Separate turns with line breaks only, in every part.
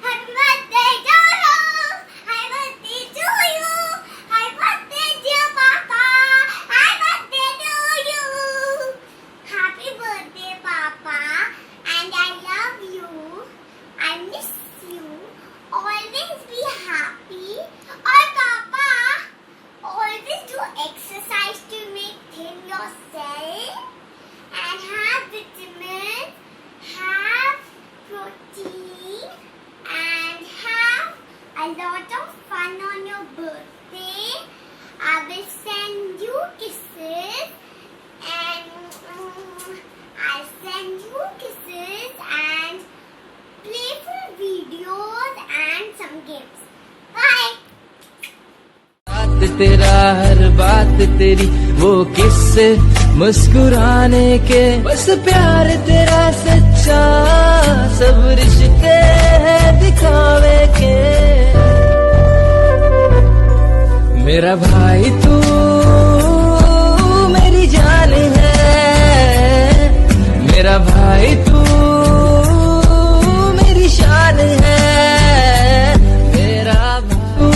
Happy birthday to you. Happy birthday to you. Happy birthday dear Papa. Happy birthday to you. Happy birthday Papa. And I love you. I miss you. Always be happy. Or Papa, always do exercise to make thin yourself. And have vitamins, have protein, and have a lot of fun on your birthday. I will send you kisses, and I'll send you kisses and playful videos and some games. Bye.
बात तेरा हर बात तेरी वो किस्से मुस्कुराने के बस प्यार तेरा सच्चा सब रिश्ते हैं दिखावे के मेरा भाई तू मेरी जान है मेरा भाई तू मेरी शान है मेरा तू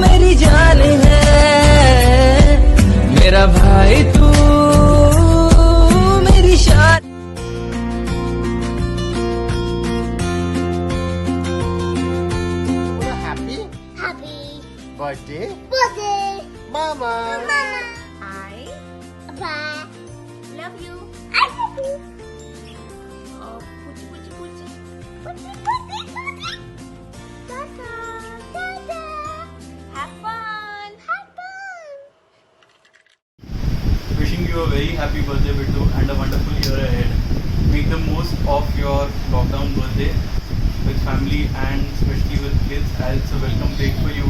मेरी जान है मेरा भाई तू मेरी शान
Happy
Happy
birthday,
birthday,
Mama.
Mama.
I
Bye.
love you.
I love you.
Puchi puchi puchi.
Puppy, puppy, puppy. Tata, tata.
Have fun.
Have fun.
Wishing you a very happy birthday, Bittu, and a wonderful year ahead. Make the most of your lockdown birthday with family and especially with kids, as it's a welcome break for you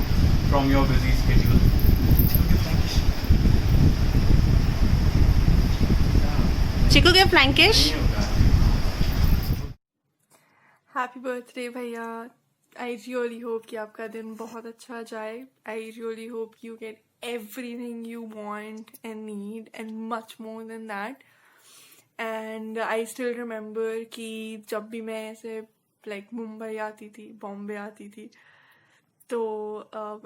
from your busy schedule.
Chiku के flankish.
Happy birthday भैया I really hope कि आपका दिन बहुत अच्छा जाए I really hope you get everything you want and need and much more than that and I still remember कि जब भी मैं ऐसे लाइक मुंबई आती थी बॉम्बे आती थी तो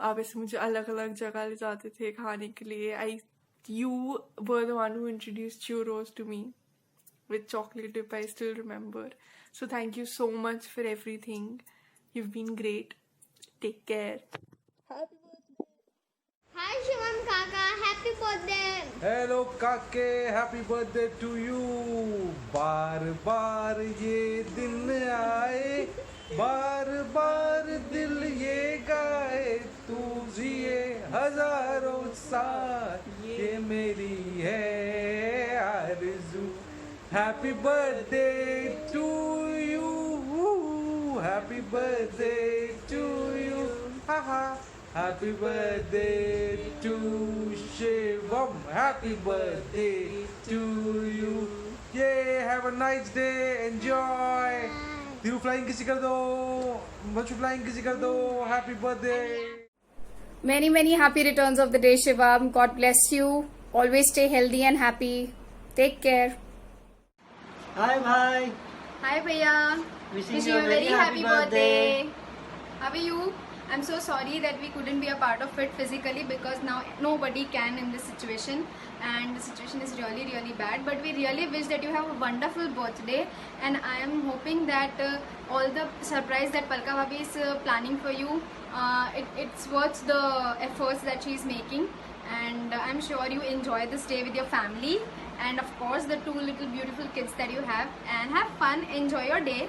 आप ऐसे मुझे अलग अलग जगह ले जाते थे खाने के लिए I you were the one who introduced churros to me with chocolate dip. I still remember. So thank you so much for everything. You've been great. Take care.
Hi Shivam Kaka, happy birthday.
Hello काके happy birthday to you बार बार ये दिन आए बार बार दिल ये गाए तू जिए हजारों साल ये मेरी है आरज़ू happy birthday to you happy birthday to you ha ha Happy birthday to Shivam. Happy birthday to you. Yay! Have a nice day. Enjoy. दिल flying किसी कर दो. बच्चों flying किसी कर दो. Happy birthday.
Many, many happy returns of the day, Shivam. God bless you. Always stay healthy and happy. Take care.
Hi, bhai.
Hi, Bhaiya.
Wishing you a very happy birthday.
How are you? I'm so sorry that we couldn't be a part of it physically because now nobody can in this situation and the situation is really really bad, but we really wish that you have a wonderful birthday and I am hoping that all the surprise that Palka Bhabhi is planning for you, it's worth the efforts that she is making and I'm sure you enjoy this day with your family and of course the two little beautiful kids that you have and have fun, enjoy your day.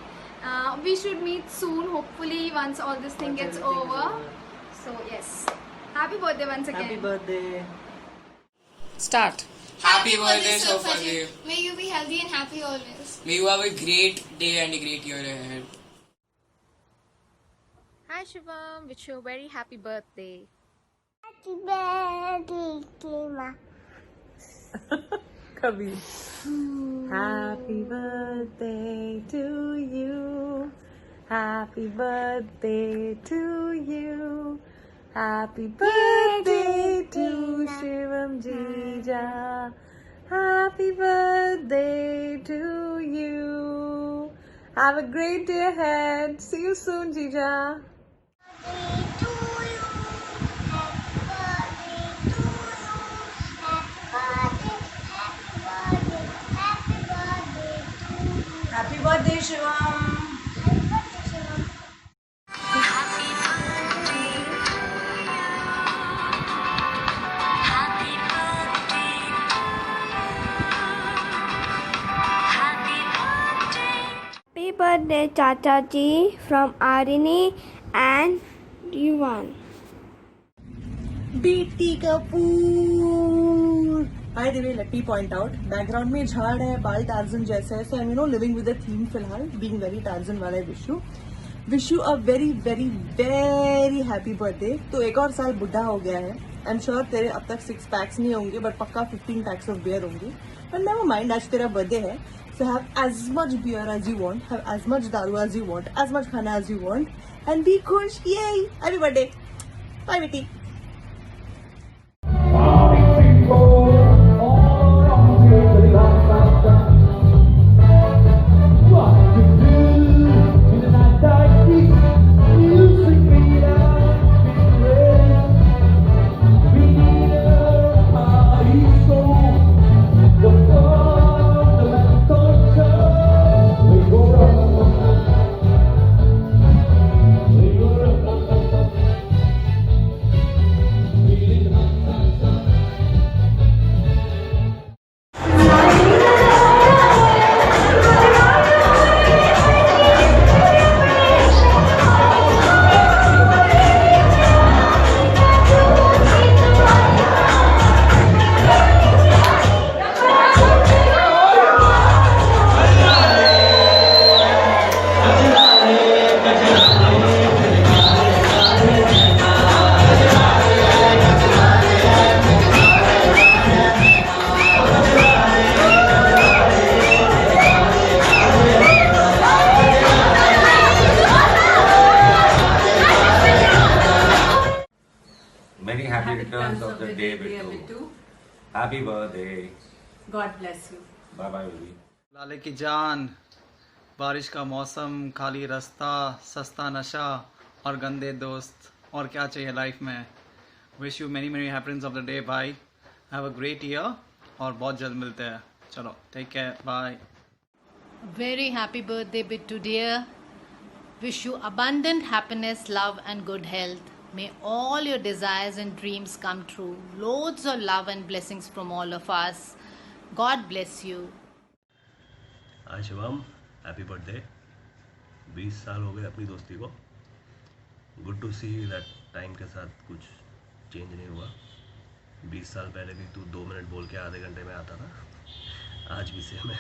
We should meet soon, hopefully once all this thing gets over. So yes, happy birthday once again.
Happy birthday.
Start.
Happy birthday, Sofadev.
May you be healthy and happy always.
May you have a great day and a great year ahead.
Hi Shivam, wish you a very happy birthday.
Happy birthday, Kima.
कभी.
Happy birthday to you. Happy birthday to you. Happy birthday to Shivam Jija. Happy birthday to you. Have a great day ahead. See you soon, Jija. Happy birthday, Shivam.
Happy birthday, Chacha Ji, from Arini and Yuvan.
BT Kapoor. By the way, let me point out, background में झाड़ है, बाल torsion जैसा है, so I'm living with the theme फिलहाल, being very Tarzan वाला है wish you a very very very happy birthday. तो एक और साल बुढ़ा हो गया है. I'm sure तेरे अब तक 6 packs नहीं होंगे, but पक्का 15 packs of beer होंगे. But never mind, आज तेरा birthday है, so have as much beer as you want, have as much दारू as you want, as much खाना as you want, and be खुश. Yay! Happy birthday. Bye, बेटी.
Many happy returns of the day, Bittu. Happy birthday.
God bless you.
Bye bye, baby.
लाले की जान, बारिश का मौसम, खाली रास्ता, सस्ता नशा और गंदे दोस्त, और क्या चाहिए लाइफ में. Wish you many many happiness of the day भाई. हैव अ ग्रेट ईयर और बहुत जल्द मिलते हैं. चलो, take care, bye.
Very happy birthday, Bittu dear. Wish you abundant happiness, love, and good health. May all your desires and dreams come true. Loads of love and blessings from all of us. God bless you.
Hi Shivam, happy birthday. 20 साल हो गए अपनी दोस्ती को. Good to see that time के साथ कुछ change नहीं हुआ. 20 साल पहले भी तू 2 मिनट बोल के आधे घंटे में आता था. आज भी सेम है.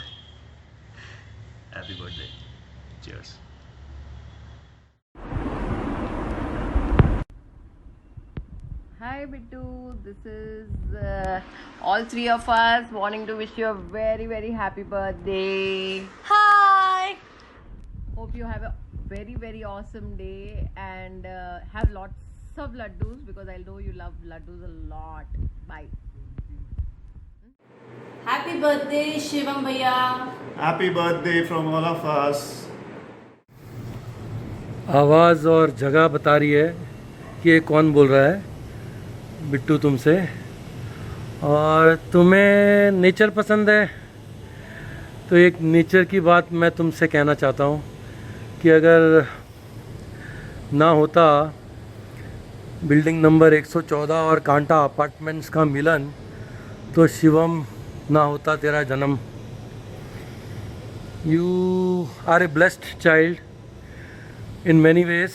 Happy birthday. Cheers.
Hi Bittu, this is all 3 of us wanting to wish you a very very happy birthday.
Hi!
Hope you have a very very awesome day and have lots of laddus because I know you love laddus a lot. Bye.
Happy birthday, Shivam Bhaiya.
Happy birthday from all of us.
आवाज़ और जगह बता रही है कि ये कौन बोल रहा है. बिट्टू तुमसे. और तुम्हें नेचर पसंद है तो एक नेचर की बात मैं तुमसे कहना चाहता हूँ कि अगर ना होता बिल्डिंग नंबर 114 और कांटा अपार्टमेंट्स का मिलन तो शिवम ना होता तेरा जन्म. You are a blessed child in many ways.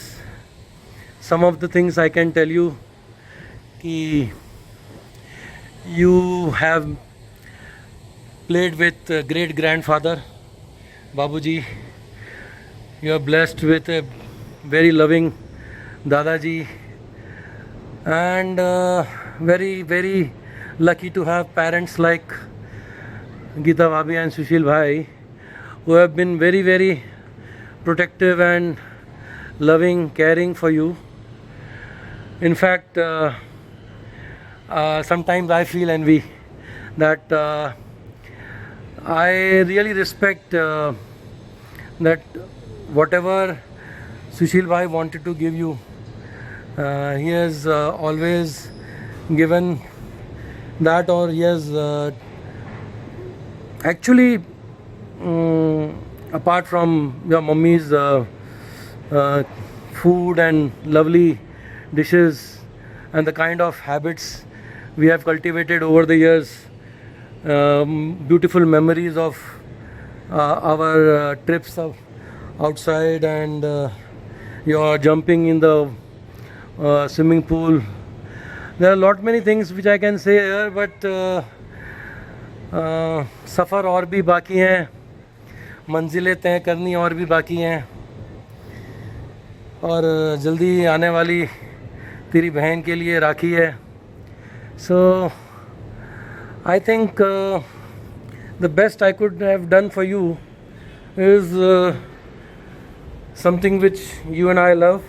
Some of the things I can tell you कि you have played with great grandfather Babuji. You are blessed with a very loving Dadaji and very very lucky to have parents like Geeta Bhabhi and Sushil Bhai who have been very very protective and loving, caring for you. In fact, sometimes I feel envy that I really respect that whatever Sushil Bhai wanted to give you, he has always given that, or he has actually apart from your mummy's food and lovely dishes and the kind of habits we have cultivated over the years, beautiful memories of our trips outside and your jumping in the swimming pool. There are many things which I can say here, but सफ़र और भी बाकी हैं, मंजिलें तय करनी और भी बाकी हैं, और जल्दी आने वाली तेरी बहन के लिए राखी है. So I think the best I could have done for you is something which you and I love,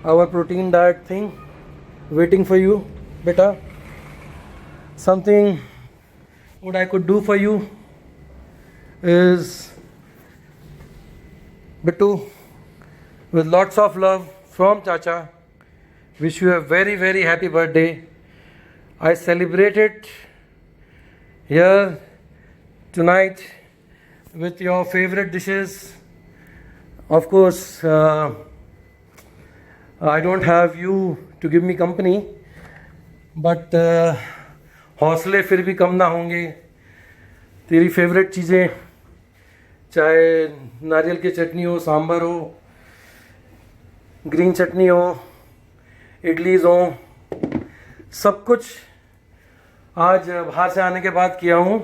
our protein diet thing waiting for you, beta. Something what I could do for you is, Bittu, with lots of love from Chacha, wish you a very, very happy birthday. I celebrate it here tonight with your favorite dishes. Of course, I don't have you to give me company, but हौसले फिर भी कम ना होंगे. तेरी favourite चीज़ें, चाहे नारियल की चटनी हो, सांभर हो, ग्रीन चटनी हो, इडलीज हो, सब कुछ आज बाहर से आने के बाद किया हूँ,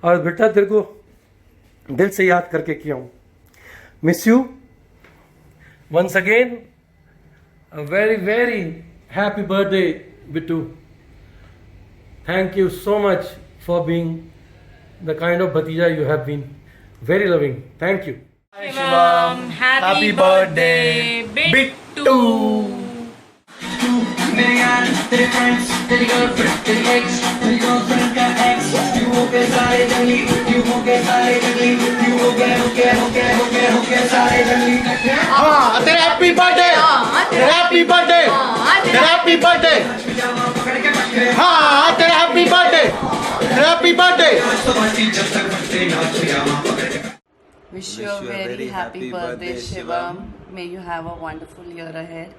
और बेटा तेरे को दिल से याद करके किया हूँ. Miss you once again. A very, very happy birthday, Bittu. Thank you so much for being the kind of bhatija you have been. Very loving. Thank you.
Shivam, happy birthday, Bittu. मेरे यार, तेरे friends, तेरी girlfriend, तेरी ex, तेरी girlfriend का ex, you हो गए सारे जंगली, you हो गए सारे जंगली, you हो गए सारे जंगली. हाँ, तेरा happy birthday, तेरा happy birthday, तेरा happy birthday. हाँ, तेरा happy birthday, तेरा happy birthday.
Wish you a very happy birthday, Shivam. May you have a wonderful year ahead.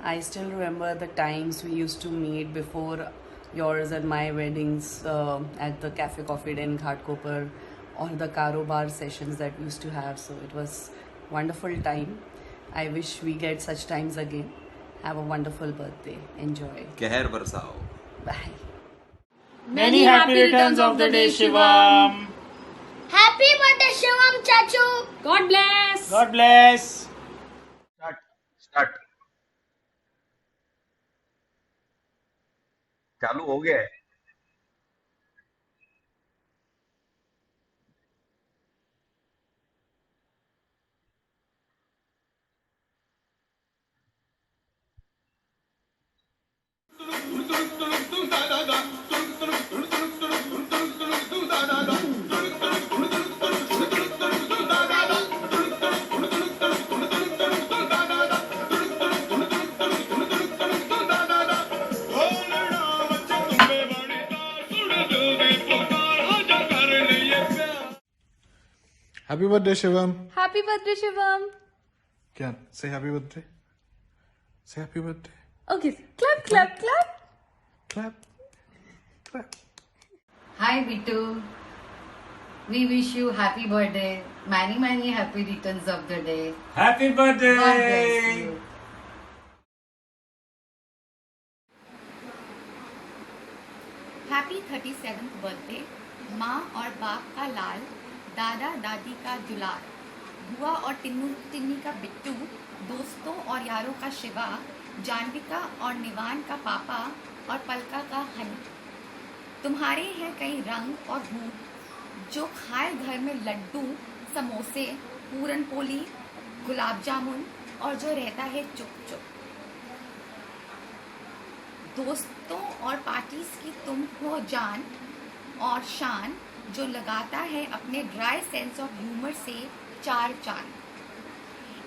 I still remember the times we used to meet before yours and my weddings at the Cafe Coffee Day in Ghatkopar, or the Karobar sessions that we used to have. So it was wonderful time. I wish we get such times again. Have a wonderful birthday. Enjoy.
कहर बरसाओ.
Bye.
Many happy returns of the day, Shivam.
Happy birthday, Shivam Chachu.
God bless. God bless.
Start. चालू हो गया है.
Happy birthday, Shivam.
Happy birthday, Shivam.
Kya? Say happy birthday. Say happy birthday.
Okay, clap, clap, clap.
Clap. Clap.
Hi Bittu. We wish you happy birthday. Many happy returns of the day.
Happy birthday.
God bless you.
Happy 37th birthday. माँ और बाप का लाल, दादा दादी का दुलार, बुआ और टिन्नी का बिट्टू, दोस्तों और यारों का शिवा, जानविका और निवान का पापा और पलका का हनी. तुम्हारे हैं कई रंग और भूख, जो खाए घर में लड्डू, समोसे, पूरन पोली, गुलाब जामुन, और जो रहता है चुप चुप. दोस्तों और पार्टीज की तुम हो जान और शान, जो लगाता है अपने ड्राई सेंस ऑफ ह्यूमर से 4 चांद.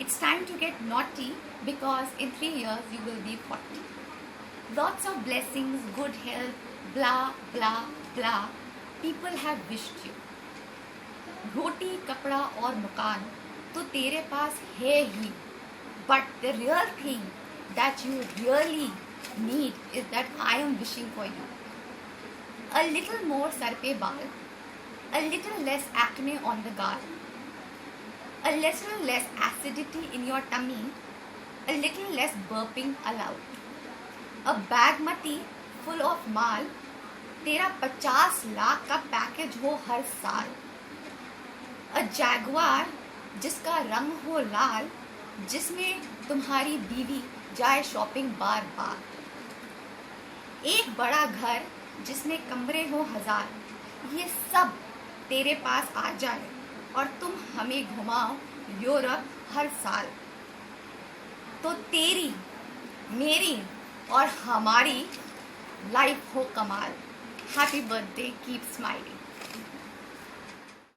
It's time to get naughty because in 3 years you will be 40. Lots of blessings, good health, blah blah blah. People have wished you. रोटी, कपड़ा और मकान तो तेरे पास है ही. But the real thing that you really need is that I am wishing for you. A little more sir पे बाल, a little less acne on the gall, a little less acidity in your tummy, a little less burping allowed, a bagmati full of माल, तेरा 50 लाख का package हो हर साल, a jaguar जिसका रंग हो लाल, जिसमें तुम्हारी बीवी जाए शॉपिंग बार बार, एक बड़ा घर जिसमें कमरे हो 1000, ये सब तेरे पास आ जाए और तुम हमें घुमाओ यूरोप हर साल, तो तेरी, मेरी और हमारी लाइफ हो कमाल. Happy birthday, keep smiling.